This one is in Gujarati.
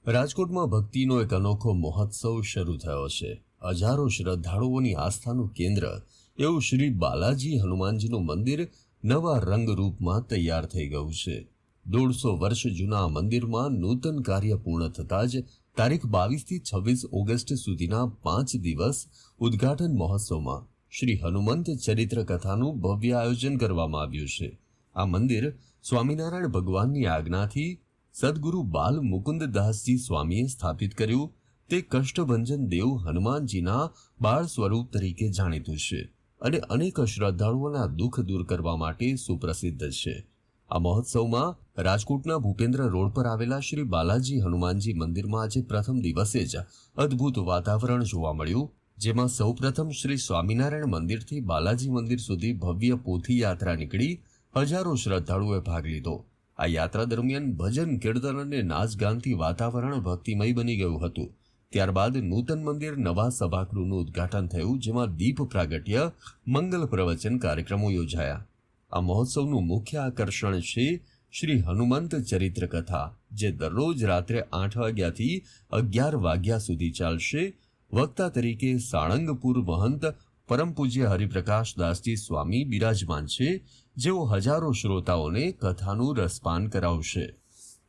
રાજકોટમાં ભક્તિનો એક અનોખો મહોત્સવ શરૂ થયો છે। હજારો શ્રદ્ધાળુઓની આસ્થાનું કેન્દ્ર એવું શ્રી બાલાજી હનુમાનજીનું મંદિર નવા રંગરૂપમાં તૈયાર થઈ ગયું છે। 150 વર્ષ જૂના મંદિરમાં નૂતન કાર્ય પૂર્ણ થતાં જ તારીખ 22 થી 26 ઓગસ્ટ સુધીના 5 દિવસ ઉદ્ઘાટન મહોત્સવમાં શ્રી હનુમંત ચરિત્ર કથાનું ભવ્ય આયોજન કરવામાં આવ્યું છે। આ મંદિર સ્વામિનારાયણ ભગવાનની આજ્ઞાથી સદગુરુ બાલ મુકુંદદાસજી સ્વામીએ સ્થાપિત કર્યું। તે કષ્ટભંજન દેવ હનુમાનજીના બાળ સ્વરૂપ તરીકે જાણીતું છે અને અનેક શ્રદ્ધાળુઓના દુઃખ દૂર કરવા માટે સુપ્રસિદ્ધ છે। આ મહોત્સવમાં રાજકોટના ભૂપેન્દ્ર રોડ પર આવેલા શ્રી બાલાજી હનુમાનજી મંદિરમાં આજે પ્રથમ દિવસે જ અદ્ભુત વાતાવરણ જોવા મળ્યું, જેમાં સૌપ્રથમ શ્રી સ્વામિનારાયણ મંદિરથી બાલાજી મંદિર સુધી ભવ્ય પોથી યાત્રા નીકળી હજારો શ્રદ્ધાળુઓએ ભાગ લીધો। આ યાત્રા દરમિયાન ભજન કીર્તન અને નાચગાનથી વાતાવરણ ભક્તિમય બની ગયું હતું। ત્યારબાદ નૂતન મંદિર નવા સભાગૃહનું ઉદ્ઘાટન થયું, જેમાં દીપ પ્રાગટ્ય, મંગલ પ્રવચન કાર્યક્રમો યોજાયા। આ મહોત્સવનું મુખ્ય આકર્ષણ છે શ્રી હનુમંત ચરિત્ર કથા, જે દરરોજ રાત્રે 8 વાગ્યાથી 11 વાગ્યા સુધી ચાલશે। વક્તા તરીકે સાળંગપુર મહંત પરમ પૂજ્ય હરિપ્રકાશ દાસજી સ્વામી બિરાજમાન છે, જેઓ હજારો શ્રોતાઓને કથાનું રસપાન કરાવશે।